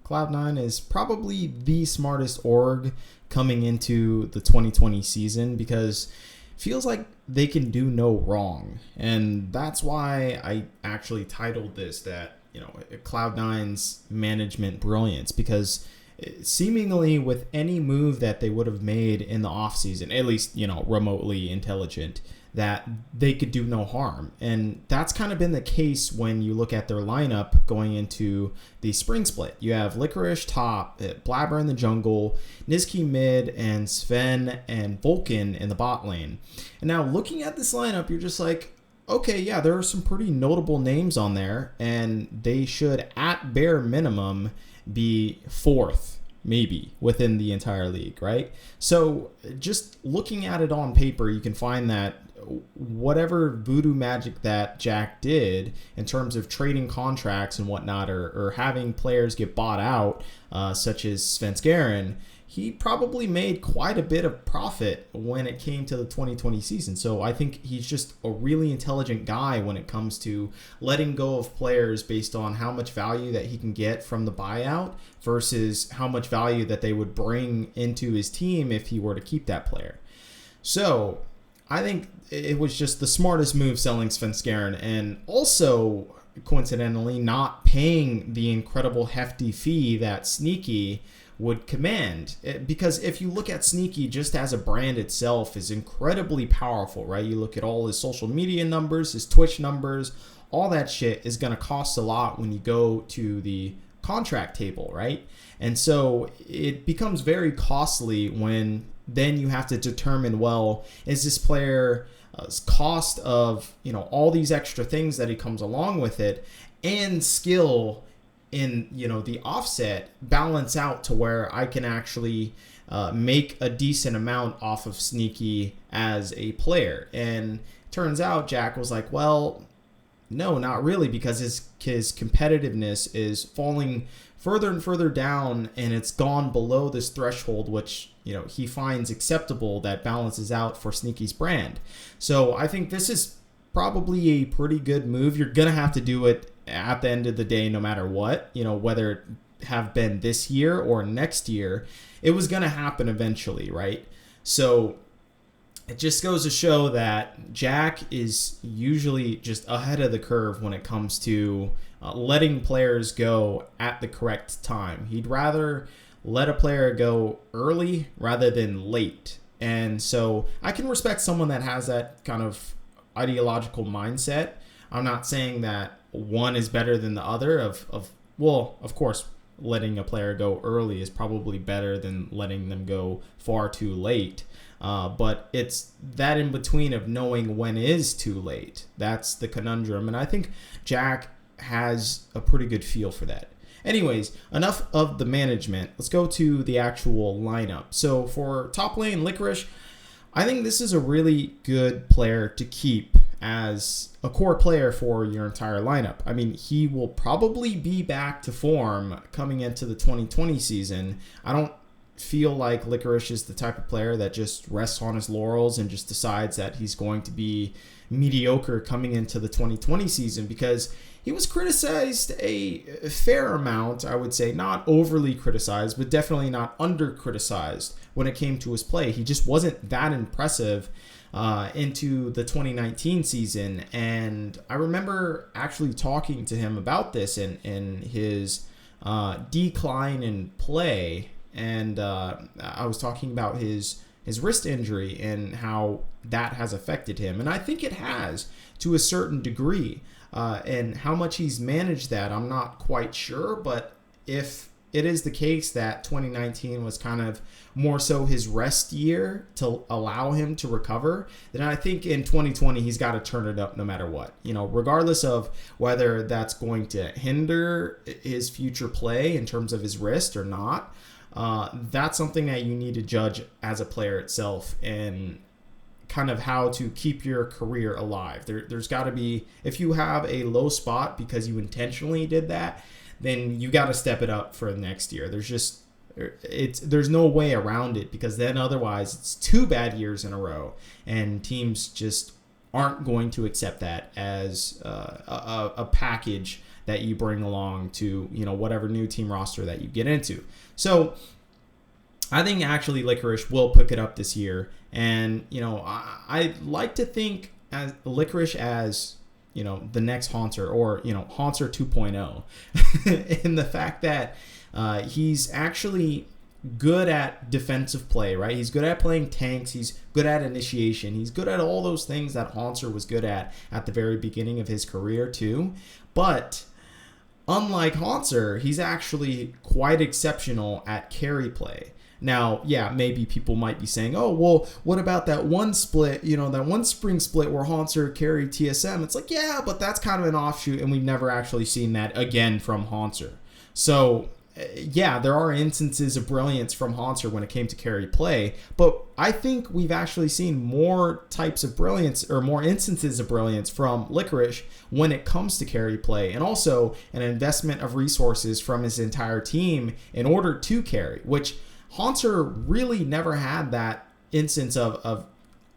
Cloud9 is probably the smartest org coming into the 2020 season because it feels like they can do no wrong. And that's why I actually titled this that, Cloud9's management brilliance, because seemingly with any move that they would have made in the offseason, at least, remotely intelligent, that they could do no harm. And that's kind of been the case when you look at their lineup going into the spring split. You have Licorice top, Blabber in the jungle, Nizki mid, and Sven and Vulcan in the bot lane. And now looking at this lineup, you're just like, okay, yeah, there are some pretty notable names on there, and they should, at bare minimum, be fourth, maybe, within the entire league, right? So just looking at it on paper, you can find that whatever voodoo magic that Jack did in terms of trading contracts and whatnot, or having players get bought out, such as Svenskeren, he probably made quite a bit of profit when it came to the 2020 season. So I think he's just a really intelligent guy when it comes to letting go of players based on how much value that he can get from the buyout versus how much value that they would bring into his team if he were to keep that player. So I think it was just the smartest move selling Svenskeren, and also coincidentally not paying the incredible hefty fee that Sneaky would command. Because if you look at Sneaky just as a brand itself is incredibly powerful, right? You look at all his social media numbers, his Twitch numbers, all that shit is going to cost a lot when you go to the contract table, right? And so it becomes very costly when then you have to determine, well, is this player cost of, all these extra things that he comes along with it and skill in, the offset balance out to where I can actually make a decent amount off of Sneaky as a player. And turns out Jack was like, well, no, not really, because his competitiveness is falling further and further down, and it's gone below this threshold, which, he finds acceptable, that balances out for Sneaky's brand. So I think this is probably a pretty good move. You're going to have to do it at the end of the day, no matter what, whether it have been this year or next year, it was going to happen eventually, right? So it just goes to show that Jack is usually just ahead of the curve when it comes to letting players go at the correct time. He'd rather let a player go early rather than late. And so I can respect someone that has that kind of ideological mindset. I'm not saying that one is better than the other. Well, of course, letting a player go early is probably better than letting them go far too late. But it's that in between of knowing when is too late. That's the conundrum. And I think Jack has a pretty good feel for that. Anyways, enough of the management. Let's go to the actual lineup. So for top lane Licorice, I think this is a really good player to keep as a core player for your entire lineup. I mean, he will probably be back to form coming into the 2020 season. I don't feel like Licorice is the type of player that just rests on his laurels and just decides that he's going to be mediocre coming into the 2020 season, because he was criticized a fair amount, I would say, not overly criticized, but definitely not under criticized when it came to his play. He just wasn't that impressive into the 2019 season. And I remember actually talking to him about this in his decline in play. And I was talking about his wrist injury and how that has affected him. And I think it has to a certain degree. And how much he's managed that, I'm not quite sure. But if it is the case that 2019 was kind of more so his rest year to allow him to recover, then I think in 2020 he's got to turn it up no matter what. Regardless of whether that's going to hinder his future play in terms of his wrist or not. That's something that you need to judge as a player itself, and kind of how to keep your career alive. There's got to be, if you have a low spot because you intentionally did that, then you got to step it up for the next year. There's no way around it, because then otherwise it's 2 bad years in a row, and teams just aren't going to accept that as a package that you bring along to, whatever new team roster that you get into. So I think actually Licorice will pick it up this year. And, I like to think as Licorice as, the next Haunter, or, Haunter 2.0. And the fact that he's actually good at defensive play, right? He's good at playing tanks. He's good at initiation. He's good at all those things that Haunter was good at the very beginning of his career too. But unlike Haunter, he's actually quite exceptional at carry play. Now, yeah, maybe people might be saying, oh, well, what about that one split, that one spring split where Haunter carried TSM? It's like, yeah, but that's kind of an offshoot, and we've never actually seen that again from Haunter. So, yeah, there are instances of brilliance from Haunter when it came to carry play, but I think we've actually seen more types of brilliance, or more instances of brilliance from Licorice when it comes to carry play, and also an investment of resources from his entire team in order to carry, which Haunter really never had that instance of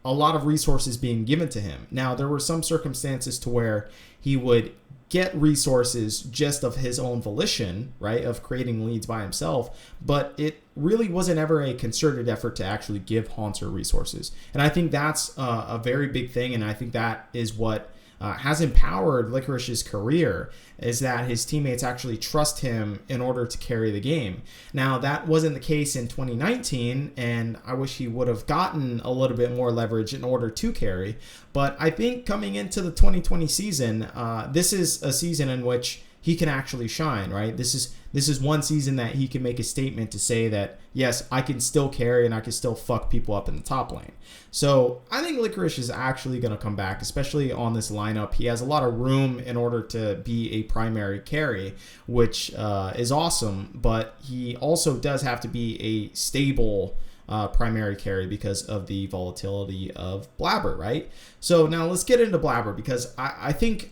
a lot of resources being given to him. Now, there were some circumstances to where he would get resources just of his own volition, right, of creating leads by himself, but it really wasn't ever a concerted effort to actually give Haunter resources. And I think that's a very big thing, and I think that is what has empowered Licorice's career, is that his teammates actually trust him in order to carry the game. Now, that wasn't the case in 2019, and I wish he would have gotten a little bit more leverage in order to carry. But I think coming into the 2020 season, this is a season in which he can actually shine, right? This is one season that he can make a statement to say that, yes, I can still carry and I can still fuck people up in the top lane. So I think Licorice is actually going to come back, especially on this lineup. He has a lot of room in order to be a primary carry, which is awesome, but he also does have to be a stable primary carry because of the volatility of Blabber, right? So now let's get into Blabber, because I think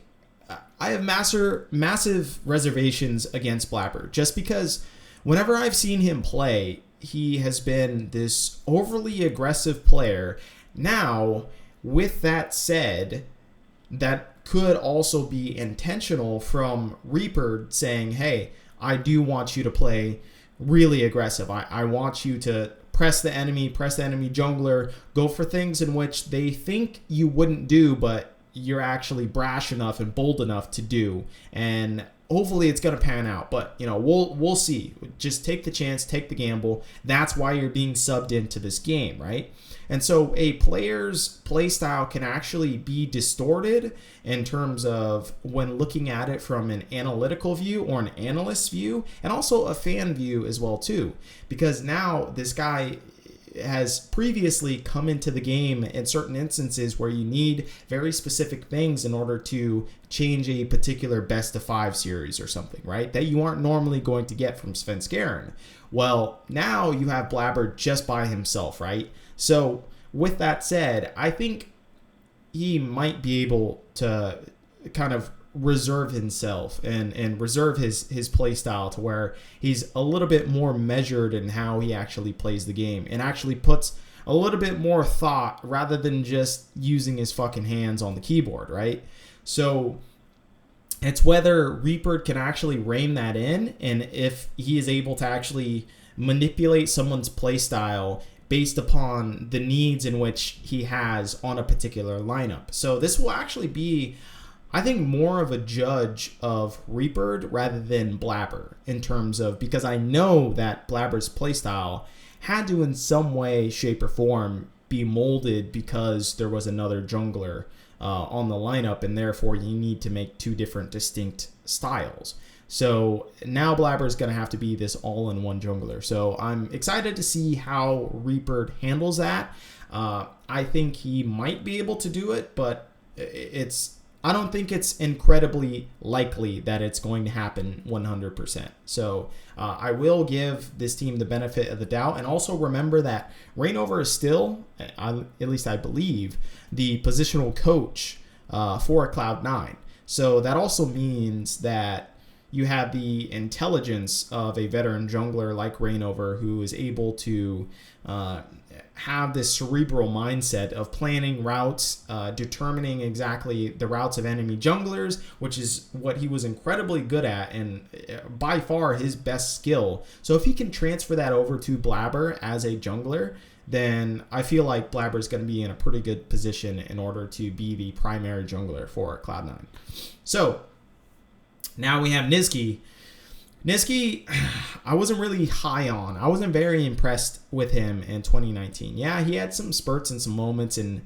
I have massive reservations against Blabber, just because whenever I've seen him play, he has been this overly aggressive player. Now, with that said, that could also be intentional from Reaper saying, hey, I do want you to play really aggressive. I want you to press the enemy jungler, go for things in which they think you wouldn't do, but you're actually brash enough and bold enough to do, and hopefully it's going to pan out. But we'll see. Just take the chance, take the gamble. That's why you're being subbed into this game, right? And so a player's playstyle can actually be distorted in terms of when looking at it from an analytical view or an analyst view, and also a fan view as well too, because now this guy has previously come into the game in certain instances where you need very specific things in order to change a particular best of 5 series or something, right? That you aren't normally going to get from Svenskeren. Well, now you have Blabber just by himself, right? So with that said, I think he might be able to kind of reserve himself and reserve his play style to where he's a little bit more measured in how he actually plays the game, and actually puts a little bit more thought rather than just using his fucking hands on the keyboard, right? So it's whether Reaper can actually rein that in, and if he is able to actually manipulate someone's play style based upon the needs in which he has on a particular lineup. So this will actually be, I think, more of a judge of Reaper rather than Blabber, in terms of, because I know that Blabber's playstyle had to in some way, shape, or form be molded because there was another jungler on the lineup, and therefore you need to make 2 different distinct styles. So now Blabber is going to have to be this all-in-one jungler. So I'm excited to see how Reaper handles that. I think he might be able to do it, but I don't think it's incredibly likely that it's going to happen 100%. So I will give this team the benefit of the doubt. And also remember that Reignover is still, at least I believe, the positional coach for Cloud9. So that also means that, you have the intelligence of a veteran jungler like Reignover, who is able to have this cerebral mindset of planning routes, determining exactly the routes of enemy junglers, which is what he was incredibly good at and by far his best skill. So if he can transfer that over to Blabber as a jungler, then I feel like Blabber is going to be in a pretty good position in order to be the primary jungler for Cloud9. So now we have Niski. Niski, I wasn't really high on. I wasn't very impressed with him in 2019. Yeah, he had some spurts and some moments, and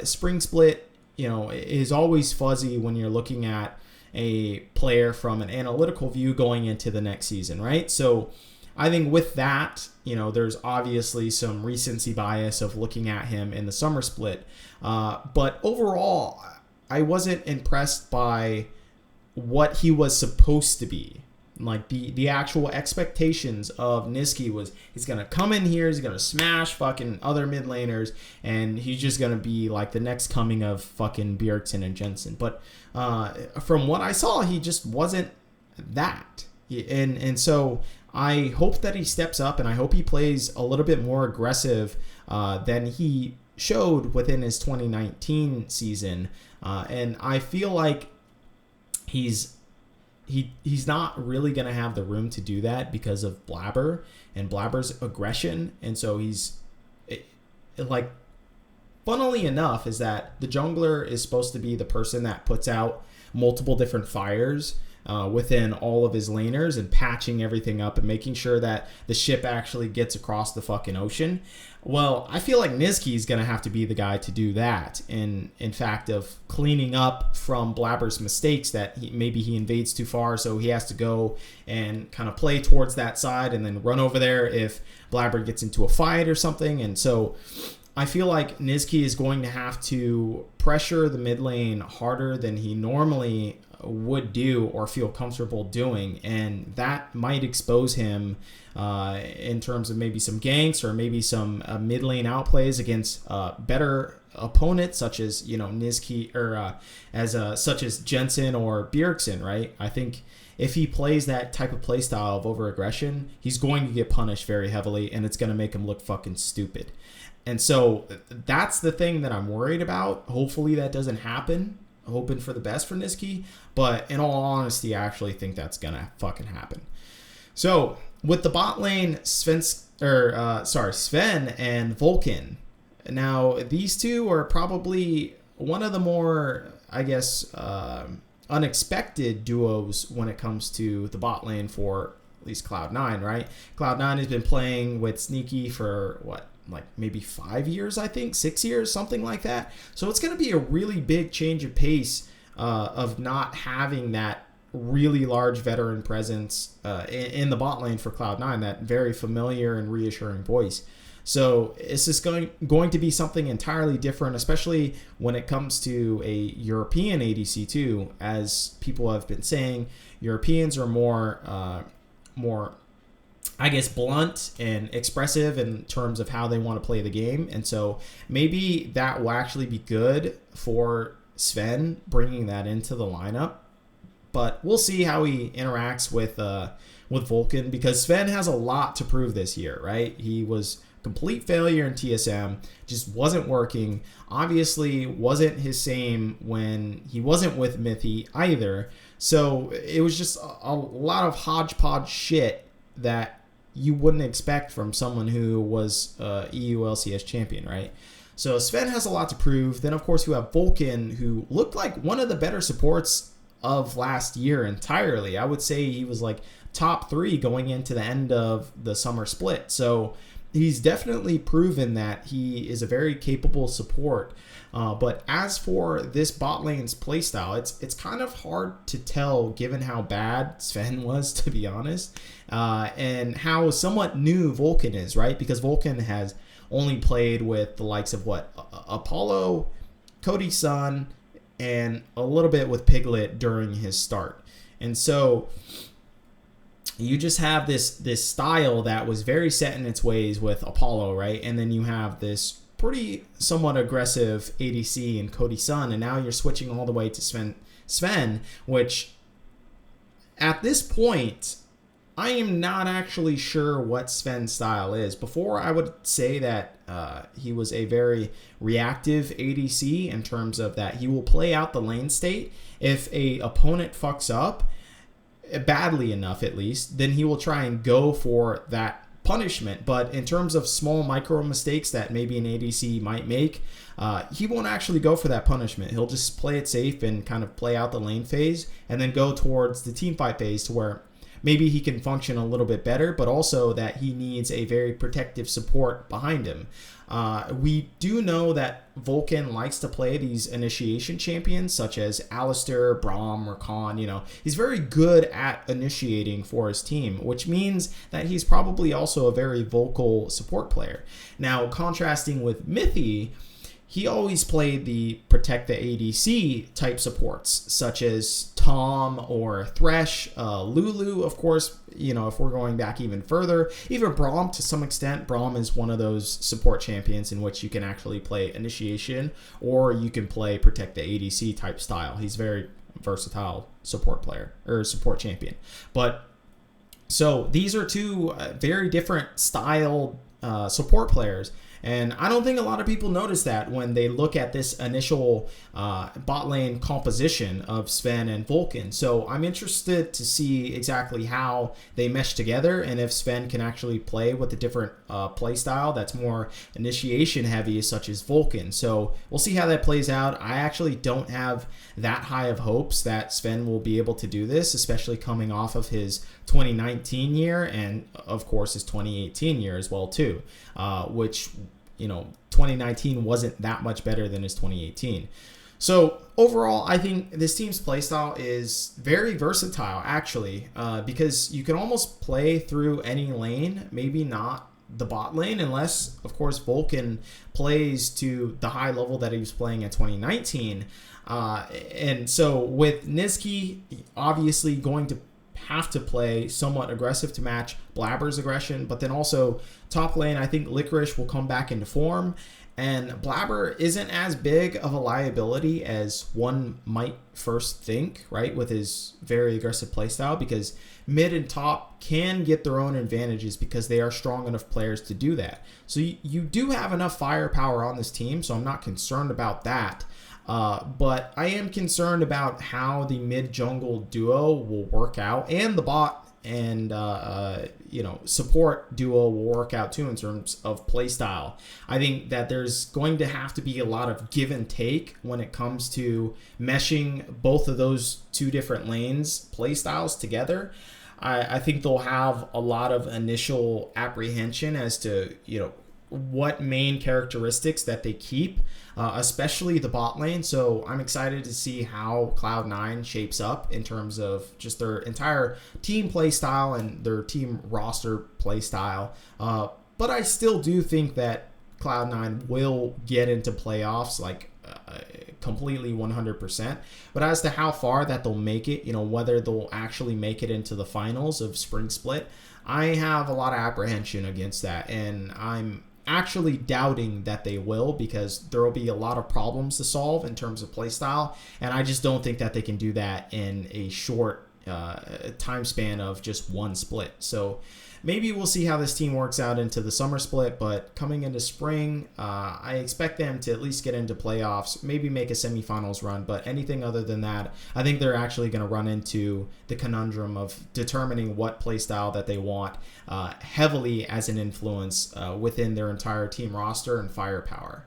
Spring Split, is always fuzzy when you're looking at a player from an analytical view going into the next season, right? So I think with that, there's obviously some recency bias of looking at him in the summer split. But overall, I wasn't impressed by what he was supposed to be. Like the actual expectations of Niski was he's going to come in here, he's going to smash fucking other mid laners, and he's just going to be like the next coming of fucking Bjergsen and Jensen. But from what I saw, he just wasn't that. And so I hope that he steps up, and I hope he plays a little bit more aggressive than he showed within his 2019 season. And I feel like he's not really going to have the room to do that because of Blabber and Blabber's aggression. And so funnily enough, is that the jungler is supposed to be the person that puts out multiple different fires within all of his laners and patching everything up and making sure that the ship actually gets across the fucking ocean. Well, I feel like Niski is going to have to be the guy to do that. In fact, of cleaning up from Blabber's mistakes that maybe he invades too far, so he has to go and kind of play towards that side and then run over there if Blabber gets into a fight or something. And so I feel like Niski is going to have to pressure the mid lane harder than he normally would do or feel comfortable doing, and that might expose him in terms of maybe some ganks or maybe some mid lane outplays against better opponents such as Niski or such as Jensen or Bjergsen, right? I think if he plays that type of play style of over aggression, he's going to get punished very heavily, and it's going to make him look fucking stupid. And so that's the thing that I'm worried about. Hopefully that doesn't happen. Hoping for the best for Niski, but in all honesty, I actually think that's gonna fucking happen. So with the bot lane, Sven and Vulcan. Now these two are probably one of the more, I guess, unexpected duos when it comes to the bot lane for at least Cloud9, right? Cloud9 has been playing with Sneaky for like maybe 5 years, I think 6 years, something like that. So it's going to be a really big change of pace of not having that really large veteran presence in the bot lane for Cloud9, that very familiar and reassuring voice. So it's just going to be something entirely different, especially when it comes to a European ADC too. As people have been saying, Europeans are more I guess, blunt and expressive in terms of how they want to play the game. And so maybe that will actually be good for Sven, bringing that into the lineup. But we'll see how he interacts with Vulcan, because Sven has a lot to prove this year, right? He was complete failure in TSM, just wasn't working. Obviously wasn't his same when he wasn't with Mithy either. So it was just a lot of hodgepodge shit that you wouldn't expect from someone who was EU LCS champion, right? So Sven has a lot to prove. Then, of course, you have Vulcan, who looked like one of the better supports of last year entirely. I would say he was like top 3 going into the end of the summer split. So he's definitely proven that he is a very capable support. But as for this bot lane's playstyle, it's kind of hard to tell given how bad Sven was, to be honest, and how somewhat new Vulcan is, right? Because Vulcan has only played with the likes of Apollo, Cody Sun, and a little bit with Piglet during his start. And so you just have this style that was very set in its ways with Apollo, right? And then you have this pretty somewhat aggressive ADC in Cody Sun, and now you're switching all the way to Sven, which at this point, I am not actually sure what Sven's style is. Before, I would say that he was a very reactive ADC in terms of that he will play out the lane state. If a opponent fucks up, badly enough at least, then he will try and go for that punishment. But in terms of small micro mistakes that maybe an ADC might make, he won't actually go for that punishment. He'll just play it safe and kind of play out the lane phase and then go towards the team fight phase to where maybe he can function a little bit better, but also that he needs a very protective support behind him. We do know that Vulcan likes to play these initiation champions such as Alistair, Braum, or Khan. He's very good at initiating for his team, which means that he's probably also a very vocal support player. Now, contrasting with Mithy, he always played the protect the ADC type supports, such as Tom or Thresh, Lulu, of course, if we're going back even further. Even Braum, to some extent. Braum is one of those support champions in which you can actually play initiation, or you can play protect the ADC type style. He's very versatile support player, or support champion. But, so these are two very different style support players. And I don't think a lot of people notice that when they look at this initial bot lane composition of Sven and Vulcan. So I'm interested to see exactly how they mesh together and if Sven can actually play with a different play style that's more initiation heavy, such as Vulcan. So we'll see how that plays out. I actually don't have that high of hopes that Sven will be able to do this, especially coming off of his 2019 year and, of course, his 2018 year as well, too, which 2019 wasn't that much better than his 2018. So overall, I think this team's playstyle is very versatile, actually, because you can almost play through any lane, maybe not the bot lane, unless, of course, Vulcan plays to the high level that he was playing in 2019. And so with Nizki, obviously going to have to play somewhat aggressive to match Blabber's aggression, but then also top lane, I think Licorice will come back into form, and Blabber isn't as big of a liability as one might first think, right, with his very aggressive playstyle, because mid and top can get their own advantages because they are strong enough players to do that. So you do have enough firepower on this team, so I'm not concerned about that. But I am concerned about how the mid-jungle duo will work out, and the bot and support duo will work out too in terms of playstyle. I think that there's going to have to be a lot of give and take when it comes to meshing both of those two different lanes playstyles together. I think they'll have a lot of initial apprehension as to what main characteristics that they keep, especially the bot lane. So I'm excited to see how Cloud9 shapes up in terms of just their entire team play style and their team roster play style. But I still do think that Cloud9 will get into playoffs completely 100%. But as to how far that they'll make it, whether they'll actually make it into the finals of Spring Split, I have a lot of apprehension against that. And I'm actually doubting that they will, because there will be a lot of problems to solve in terms of playstyle, and I just don't think that they can do that in a short time span of just one split. So maybe we'll see how this team works out into the summer split, but coming into spring, I expect them to at least get into playoffs, maybe make a semifinals run, but anything other than that, I think they're actually going to run into the conundrum of determining what playstyle that they want heavily as an influence within their entire team roster and firepower.